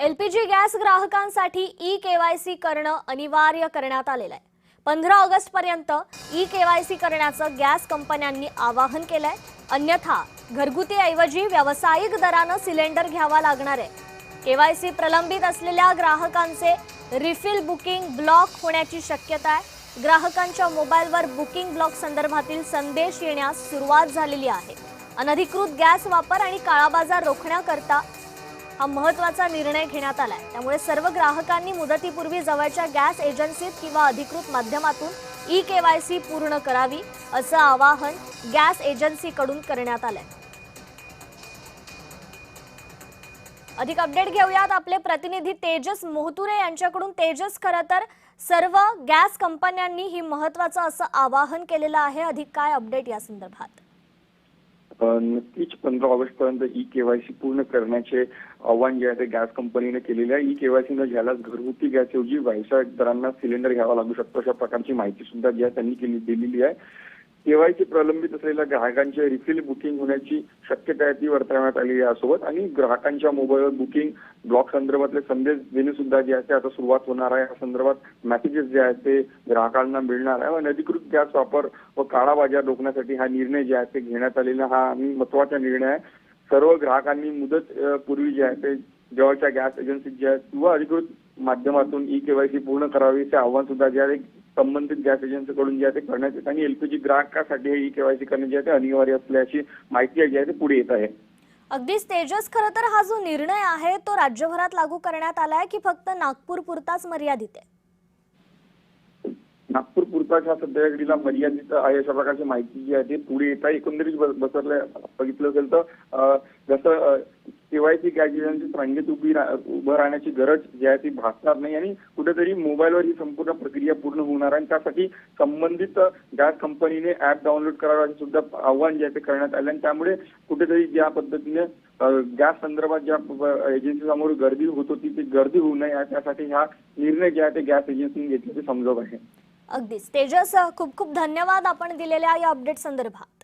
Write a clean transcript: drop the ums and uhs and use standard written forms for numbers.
LPG gas ग्राहकांसाठी e-KYC करणं अनिवार्य करण्यात आलेलं आहे। 15 ऑगस्ट पर्यंत ई-केवायसी करण्याचं गॅस कंपन्यांनी आवाहन केलंय। अन्यथा घरगुती ऐवजी व्यावसायिक दरानं सिलेंडर घ्यावा लागणार आहे। केवायसी प्रलंबित असलेल्या ग्राहकांचे रिफिल बुकिंग ब्लॉक होण्याची शक्यता आहे। ग्राहकांच्या मोबाईलवर बुकिंग ब्लॉक संदर्भातील संदेश येण्यास सुरुवात झालेली आहे। अनधिकृत गॅस वापर आणि काळाबाजार रोखण्याकरता हा महत्त्वाचा निर्णय घेण्यात आलाय। त्यामुळे सर्व ग्राहकांनी मुदतीपूर्वी जवळच्या गॅस एजन्सीत किंवा अधिकृत माध्यमातून ई-केवायसी पूर्ण करावी असं आवाहन गॅस एजन्सीकडून करण्यात आलंय। अधिक अपडेट घेऊयात आपले प्रतिनिधी तेजस मोहतुरे यांच्याकडून। तेजस, खरं तर सर्व गॅस कंपन्यांनी ही महत्त्वाचं असं आवाहन केलेलं आहे। अधिक काय अपडेट या संदर्भात? नक्कीच 15 ऑगस्ट पर्यंत ई-केवायसी पूर्ण करण्याचे आव्हान जे आहे ते गॅस कंपनीने केलेले आहे। ई-केवायसी न झाल्यास घरगुती गॅसऐवजी व्यावसायिक दरांना सिलेंडर घ्यावा लागू शकतो, अशा प्रकारची माहिती सुद्धा जी आहे त्यांनी दिलेली आहे। केवायसी प्रलंबित असलेल्या ग्राहकांचे रिफिल बुकिंग होण्याची शक्यता आहे ती वर्तवण्यात आली आहे यासोबत, आणि ग्राहकांच्या मोबाईलवर बुकिंग ब्लॉक संदर्भातले संदेश देणे सुद्धा जे आहे ते आता सुरुवात होणार आहे। या संदर्भात मेसेजेस जे आहेत ते ग्राहकांना मिळणार आहे। अनधिकृत गॅस वापर व काळा बाजार रोखण्यासाठी हा निर्णय जे आहे ते घेण्यात आलेला हा महत्त्वाचा निर्णय आहे। सर्व ग्राहकांनी मुदत पूर्वी जे आहे ते जवळच्या गॅस एजन्सी जे आहेत किंवा अधिकृत माध्यमातून ई-केवायसी पूर्ण करावी असे आव्हान सुद्धा जे आहे संबंधित गॅस एजन्सीकडून जे आहे ते करण्यात येत, आणि एलपीजी ग्राहकासाठी हे ई-केवायसी करणे जे आहे ते अनिवार्य असल्याची माहिती जी आहे ते पुढे येत आहे। अगदीच तेजस, खरं तर हा जो निर्णय आहे तो राज्यभरात लागू करण्यात आलाय की फक्त नागपूर पुरताच मर्यादित आहे? नागपूर पुरताच हा सध्या घडीला मर्यादित आहे अशा प्रकारची माहिती जी आहे ती पुढे येत आहे। एकंदरीत बघितलं असेल तर जसं केवायसी गॅस एजन्सी रांगेत उभं राहण्याची गरज जी आहे ती भासणार नाही, आणि कुठेतरी मोबाईलवर ही संपूर्ण प्रक्रिया पूर्ण होणार आहे। त्यासाठी संबंधित गॅस कंपनीने ऍप डाउनलोड करावं असं सुद्धा आव्हान जे आहे ते करण्यात आलं, आणि त्यामुळे कुठेतरी ज्या पद्धतीने गॅस संदर्भात ज्या एजन्सी समोर गर्दी होत होती ती गर्दी होऊ नये त्यासाठी हा निर्णय जे आहे ते गॅस एजन्सीने घेतल्याचे समजत आहे। अगदीच तेजस, खूप खूप धन्यवाद आपण दिलेल्या या अपडेट संदर्भात।